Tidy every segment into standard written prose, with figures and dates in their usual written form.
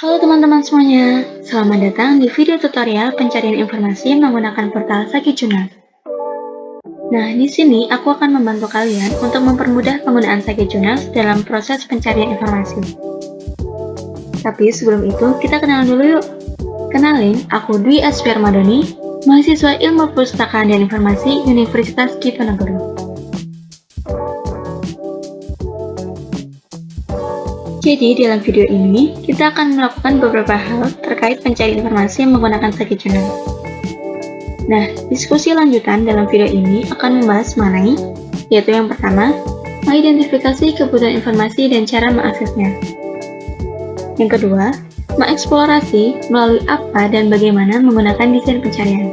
Halo teman-teman semuanya, selamat datang di video tutorial pencarian informasi menggunakan portal Sakit Jurnal. Nah, di sini aku akan membantu kalian untuk mempermudah penggunaan Sakit Jurnal dalam proses pencarian informasi. Tapi sebelum itu, kita kenalan dulu yuk. Kenalin, aku Dwi Asfiarmadoni, mahasiswa Ilmu Perpustakaan dan Informasi Universitas Diponegoro. Jadi, dalam video ini, kita akan melakukan beberapa hal terkait pencarian informasi menggunakan Sakit Jurnal. Nah, diskusi lanjutan dalam video ini akan membahas mengenai, yaitu yang pertama, mengidentifikasi kebutuhan informasi dan cara mengaksesnya. Yang kedua, mengeksplorasi melalui apa dan bagaimana menggunakan desain pencarian.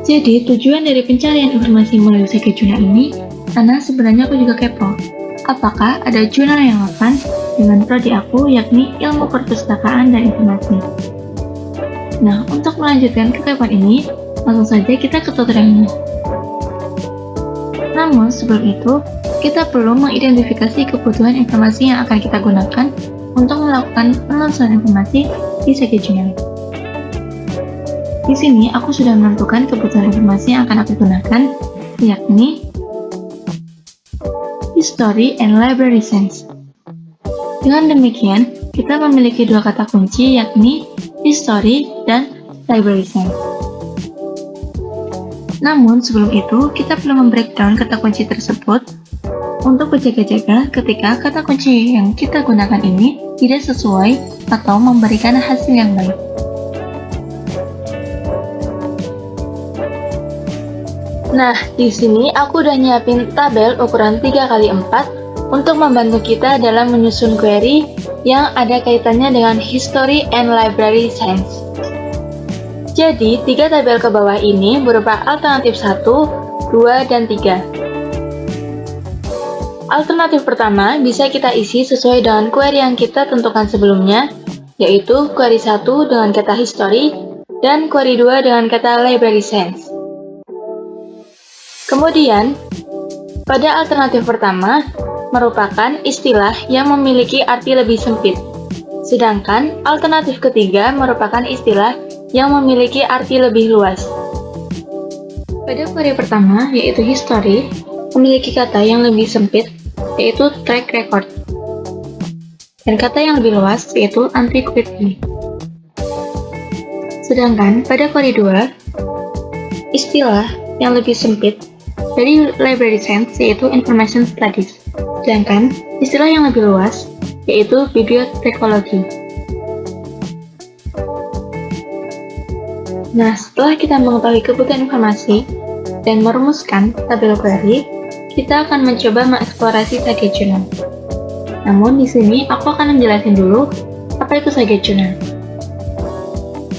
Jadi, tujuan dari pencarian informasi melalui Sakit Jurnal ini, karena sebenarnya aku juga kepo. Apakah ada jurnal yang relevan dengan prodi aku, yakni Ilmu Perpustakaan dan Informasi. Nah, untuk melanjutkan kekepoan ini, langsung saja kita ke tutorialnya. Namun, sebelum itu, kita perlu mengidentifikasi kebutuhan informasi yang akan kita gunakan untuk melakukan penelusuran informasi di Sakit Jurnal. Di sini, aku sudah menentukan kebutuhan informasi yang akan aku gunakan, yakni History and Library Science. Dengan demikian, kita memiliki dua kata kunci yakni History dan Library Science. Namun, sebelum itu, kita perlu membreakdown kata kunci tersebut untuk berjaga-jaga ketika kata kunci yang kita gunakan ini tidak sesuai atau memberikan hasil yang baik. Nah, di sini aku udah nyiapin tabel ukuran 3x4 untuk membantu kita dalam menyusun query yang ada kaitannya dengan History and Library Science. Jadi, 3 tabel ke bawah ini berupa alternatif 1, 2, dan 3. Alternatif pertama bisa kita isi sesuai dengan query yang kita tentukan sebelumnya, yaitu query 1 dengan kata History dan query 2 dengan kata Library Science. Kemudian, pada alternatif pertama, merupakan istilah yang memiliki arti lebih sempit. Sedangkan alternatif ketiga merupakan istilah yang memiliki arti lebih luas. Pada query pertama, yaitu history, memiliki kata yang lebih sempit, yaitu track record. Dan kata yang lebih luas, yaitu antiquity. Sedangkan pada query 2, istilah yang lebih sempit dari Library Science, yaitu Information Studies. Sedangkan istilah yang lebih luas, yaitu bibliotekologi. Nah, setelah kita mengetahui kebutuhan informasi dan merumuskan tabel query, kita akan mencoba mengeksplorasi Sakit Jurnal. Namun di sini aku akan menjelaskan dulu apa itu Sakit Jurnal.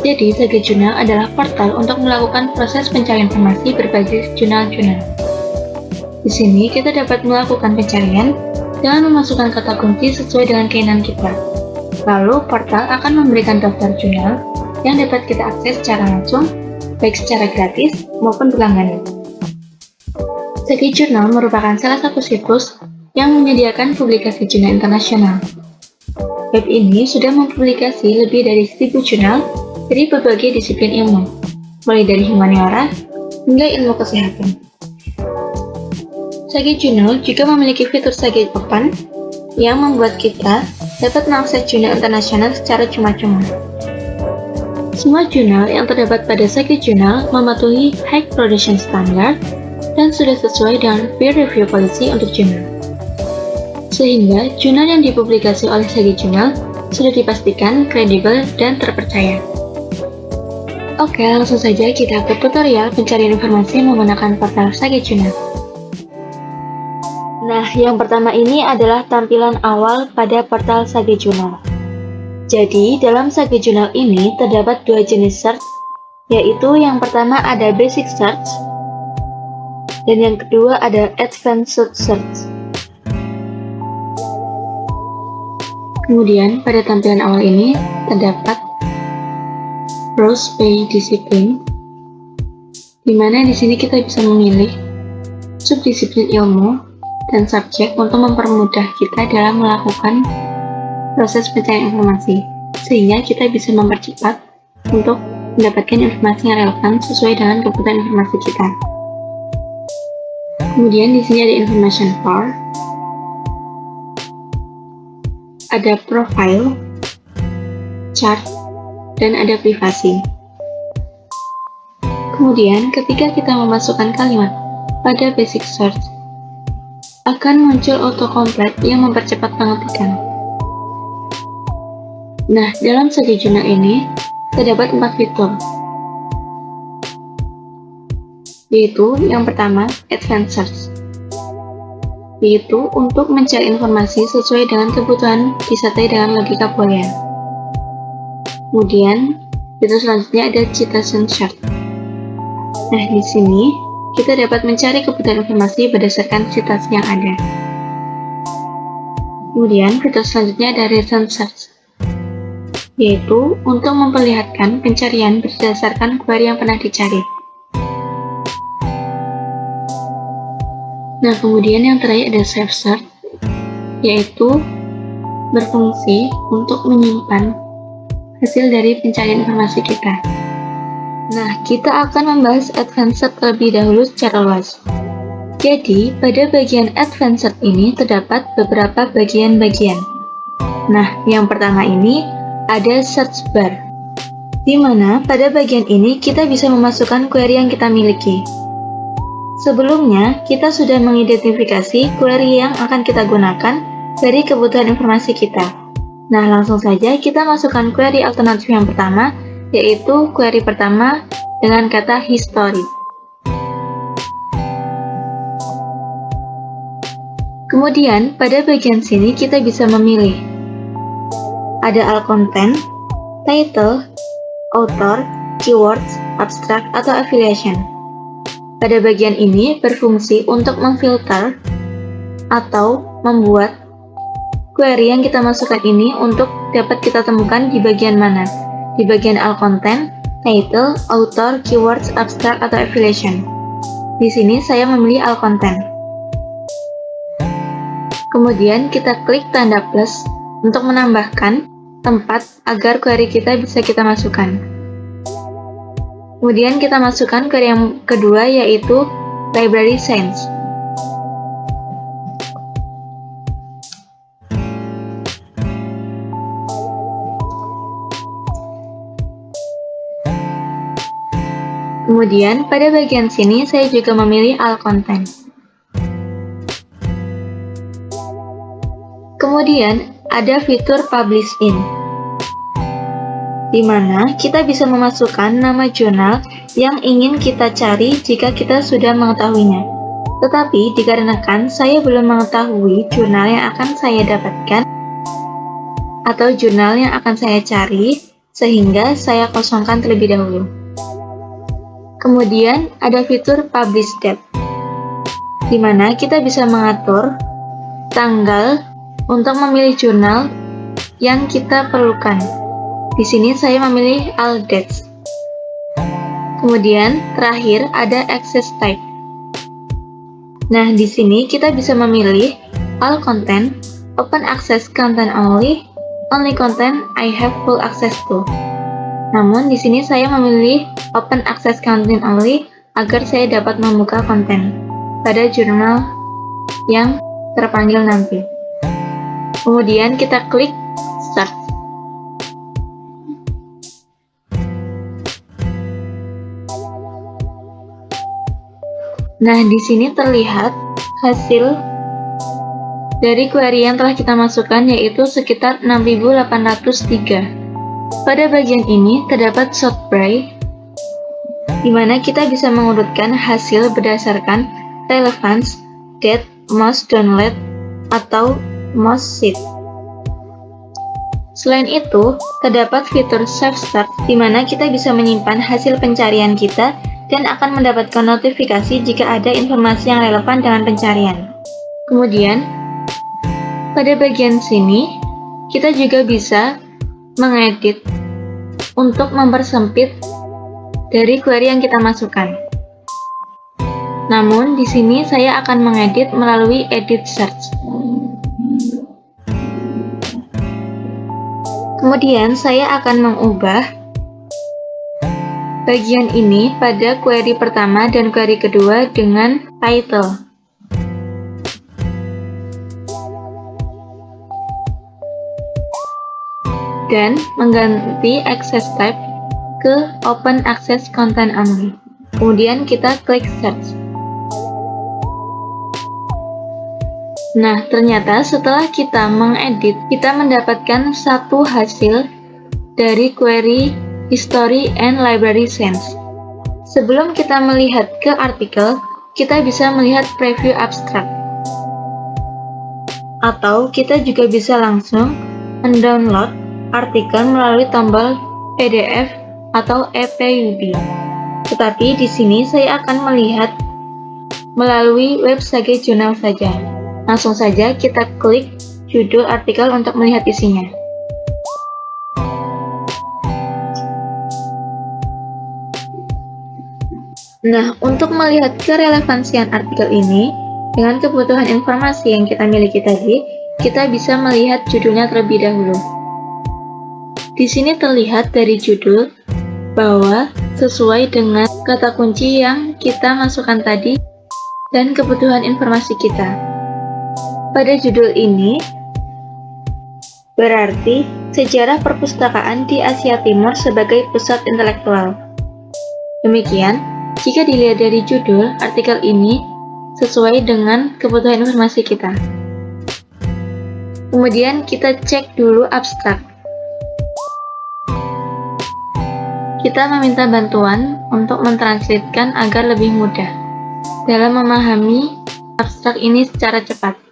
Jadi, Sakit Jurnal adalah portal untuk melakukan proses pencarian informasi berbasis jurnal-jurnal. Di sini kita dapat melakukan pencarian dengan memasukkan kata kunci sesuai dengan keinginan kita. Lalu, portal akan memberikan daftar jurnal yang dapat kita akses secara langsung, baik secara gratis maupun berlangganan. Sakit Jurnal merupakan salah satu situs yang menyediakan publikasi jurnal internasional. Web ini sudah mempublikasi lebih dari 1000 jurnal dari berbagai disiplin ilmu, mulai dari humaniora hingga ilmu kesehatan. Sakit Jurnal juga memiliki fitur Sakit Open yang membuat kita dapat mengakses jurnal internasional secara cuma-cuma. Semua jurnal yang terdapat pada Sakit Jurnal mematuhi High Production Standard dan sudah sesuai dengan peer review policy untuk jurnal. Sehingga jurnal yang dipublikasi oleh Sakit Jurnal sudah dipastikan kredibel dan terpercaya. Oke, langsung saja kita ke tutorial pencarian informasi menggunakan portal Sakit Jurnal. Nah, yang pertama ini adalah tampilan awal pada portal Sakit Jurnal. Jadi, dalam Sakit Jurnal ini terdapat dua jenis search, yaitu yang pertama ada Basic Search, dan yang kedua ada Advanced Search. Kemudian, pada tampilan awal ini terdapat Browse by Discipline, di mana di sini kita bisa memilih subdisiplin ilmu dan subjek untuk mempermudah kita dalam melakukan proses pencarian informasi. sehingga kita bisa mempercepat untuk mendapatkan informasi yang relevan sesuai dengan kebutuhan informasi kita. Kemudian di sini ada information bar, ada profile, chart, dan ada privasi. Kemudian ketika kita memasukkan kalimat pada basic search, akan muncul autocomplete yang mempercepat pengetikan. Nah, dalam satu jurnal ini terdapat 4 fitur, yaitu yang pertama, advanced search, yaitu untuk mencari informasi sesuai dengan kebutuhan disertai dengan logika boolean. Kemudian, fitur selanjutnya ada citation search. Nah, di sini kita dapat mencari kebutuhan informasi berdasarkan citasi yang ada. Kemudian, fitur selanjutnya ada recent search, yaitu untuk memperlihatkan pencarian berdasarkan query yang pernah dicari. Nah, kemudian yang terakhir ada save search, yaitu berfungsi untuk menyimpan hasil dari pencarian informasi kita. Nah, kita akan membahas advanced search terlebih dahulu secara luas. Jadi, pada bagian advanced search ini terdapat beberapa bagian-bagian. Nah, yang pertama ini ada search bar, di mana pada bagian ini kita bisa memasukkan query yang kita miliki. Sebelumnya, kita sudah mengidentifikasi query yang akan kita gunakan dari kebutuhan informasi kita. Nah, langsung saja kita masukkan query alternatif yang pertama, yaitu query pertama dengan kata history. Kemudian, pada bagian sini kita bisa memilih. Ada all content, title, author, keywords, abstract, atau affiliation. Pada bagian ini berfungsi untuk memfilter atau membuat query yang kita masukkan ini untuk dapat kita temukan di bagian mana. Di bagian all content, title, author, keywords, abstract, atau affiliation. Di sini saya memilih all content. Kemudian kita klik tanda plus untuk menambahkan tempat agar query kita bisa kita masukkan. Kemudian kita masukkan query yang kedua, yaitu library science. Kemudian pada bagian sini saya juga memilih all content. Kemudian ada fitur publish in, di mana kita bisa memasukkan nama jurnal yang ingin kita cari jika kita sudah mengetahuinya. Tetapi dikarenakan saya belum mengetahui jurnal yang akan saya dapatkan atau jurnal yang akan saya cari, sehingga saya kosongkan terlebih dahulu. Kemudian ada fitur publish date, di mana kita bisa mengatur tanggal untuk memilih jurnal yang kita perlukan. Di sini saya memilih all dates. Kemudian terakhir ada access type. Nah, di sini kita bisa memilih all content, open access content only content I have full access to. Namun di sini saya memilih open access content only agar saya dapat membuka konten pada jurnal yang terpanggil nanti. Kemudian kita klik Start. Nah, di sini terlihat hasil dari query yang telah kita masukkan, yaitu sekitar 6.803. Pada bagian ini terdapat sort by, di mana kita bisa mengurutkan hasil berdasarkan relevance, date, most download, atau most seed. Selain itu, terdapat fitur Save Start, di mana kita bisa menyimpan hasil pencarian kita dan akan mendapatkan notifikasi jika ada informasi yang relevan dengan pencarian. Kemudian, pada bagian sini, kita juga bisa mengedit untuk mempersempit dari query yang kita masukkan. Namun, di sini saya akan mengedit melalui Edit Search. Kemudian saya akan mengubah bagian ini pada query pertama dan query kedua dengan title. Dan mengganti access type ke open access content only. Kemudian kita klik search. Nah, ternyata setelah kita mengedit, kita mendapatkan satu hasil dari query History and Library Sense. Sebelum kita melihat ke artikel, kita bisa melihat preview abstract. Atau kita juga bisa langsung mendownload artikel melalui tombol PDF atau EPUB. Tetapi di sini saya akan melihat melalui web Sage Journal saja. Langsung saja kita klik judul artikel untuk melihat isinya. Nah, untuk melihat kerelevansian artikel ini dengan kebutuhan informasi yang kita miliki tadi, kita bisa melihat judulnya terlebih dahulu. Di sini terlihat dari judul bahwa sesuai dengan kata kunci yang kita masukkan tadi dan kebutuhan informasi kita. Pada judul ini, berarti sejarah perpustakaan di Asia Timur sebagai pusat intelektual. Demikian, jika dilihat dari judul, artikel ini sesuai dengan kebutuhan informasi kita. Kemudian kita cek dulu abstrak. Kita meminta bantuan untuk mentranslatekan agar lebih mudah dalam memahami abstrak ini secara cepat.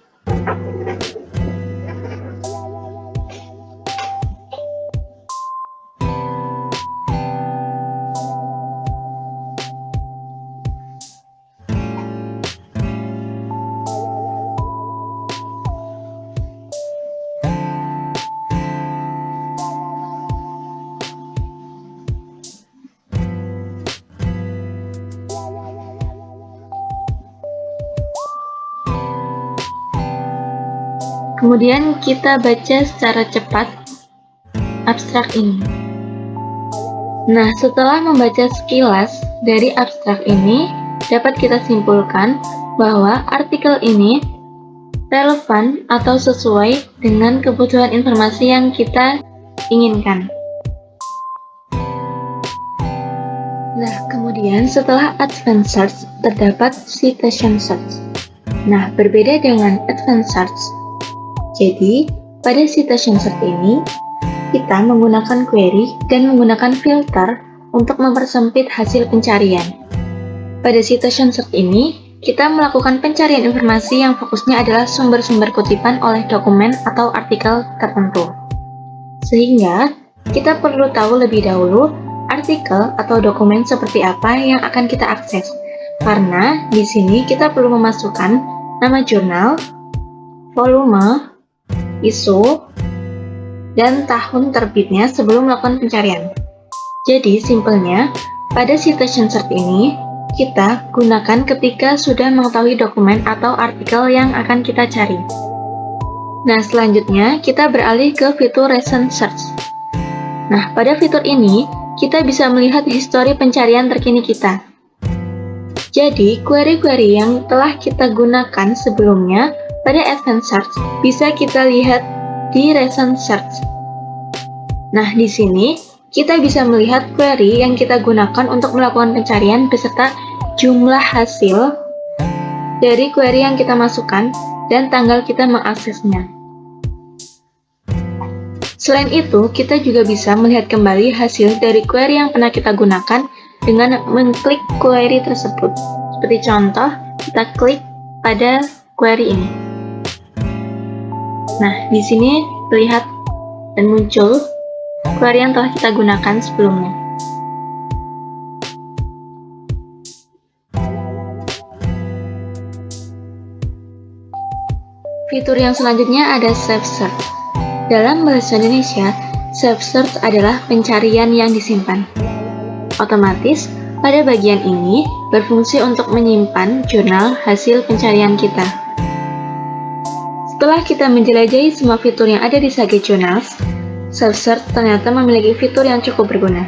Kemudian kita baca secara cepat abstrak ini. Nah, setelah membaca sekilas dari abstrak ini, dapat kita simpulkan bahwa artikel ini relevan atau sesuai dengan kebutuhan informasi yang kita inginkan. Nah, kemudian setelah advanced search, terdapat citation search. Nah, berbeda dengan advanced search. Jadi, pada citation search ini, kita menggunakan query dan menggunakan filter untuk mempersempit hasil pencarian. Pada citation search ini, kita melakukan pencarian informasi yang fokusnya adalah sumber-sumber kutipan oleh dokumen atau artikel tertentu. Sehingga, kita perlu tahu lebih dahulu artikel atau dokumen seperti apa yang akan kita akses. Karena di sini kita perlu memasukkan nama jurnal, volume, isu, dan tahun terbitnya sebelum melakukan pencarian. Jadi, simpelnya, pada citation search ini, kita gunakan ketika sudah mengetahui dokumen atau artikel yang akan kita cari. Nah, selanjutnya, kita beralih ke fitur recent search. Nah, pada fitur ini, kita bisa melihat histori pencarian terkini kita. Jadi, query-query yang telah kita gunakan sebelumnya pada advanced search bisa kita lihat di recent search. Nah, di sini kita bisa melihat query yang kita gunakan untuk melakukan pencarian beserta jumlah hasil dari query yang kita masukkan dan tanggal kita mengaksesnya. Selain itu, kita juga bisa melihat kembali hasil dari query yang pernah kita gunakan dengan mengklik query tersebut. Seperti contoh, kita klik pada query ini. Nah, di sini terlihat dan muncul query yang telah kita gunakan sebelumnya. Fitur yang selanjutnya ada Save Search. Dalam bahasa Indonesia, Save Search adalah pencarian yang disimpan. Otomatis, pada bagian ini berfungsi untuk menyimpan jurnal hasil pencarian kita. Setelah kita menjelajahi semua fitur yang ada di Sage Journals, Self Search ternyata memiliki fitur yang cukup berguna.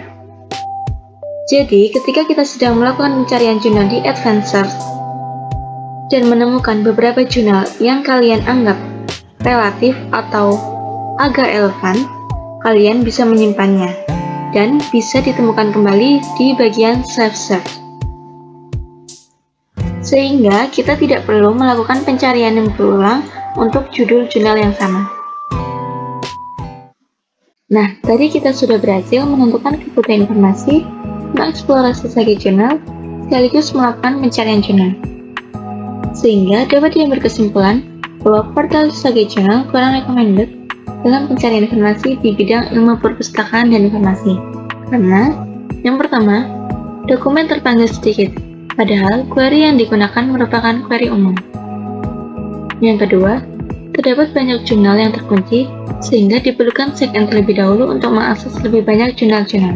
Jadi, ketika kita sedang melakukan pencarian jurnal di Advanced Search dan menemukan beberapa jurnal yang kalian anggap relatif atau agak relevan, kalian bisa menyimpannya dan bisa ditemukan kembali di bagian Self Search. Sehingga kita tidak perlu melakukan pencarian yang berulang untuk judul jurnal yang sama. Nah, tadi kita sudah berhasil menentukan kebutuhan informasi, mengeksplorasi Sage Journal, sekaligus melakukan pencarian jurnal. Sehingga dapat diambil kesimpulan bahwa portal Sage Journal kurang recommended dalam pencarian informasi di bidang ilmu perpustakaan dan informasi. Karena, yang pertama, dokumen terpanjang sedikit, padahal query yang digunakan merupakan query umum. Yang kedua, terdapat banyak jurnal yang terkunci, sehingga diperlukan check-in terlebih dahulu untuk mengakses lebih banyak jurnal-jurnal.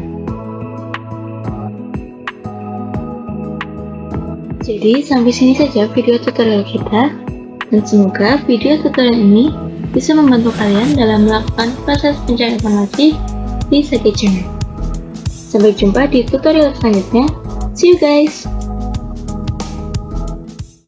Jadi, sampai sini saja video tutorial kita, dan semoga video tutorial ini bisa membantu kalian dalam melakukan proses pencarian informasi di Sage Journal. Sampai jumpa di tutorial selanjutnya. See you guys!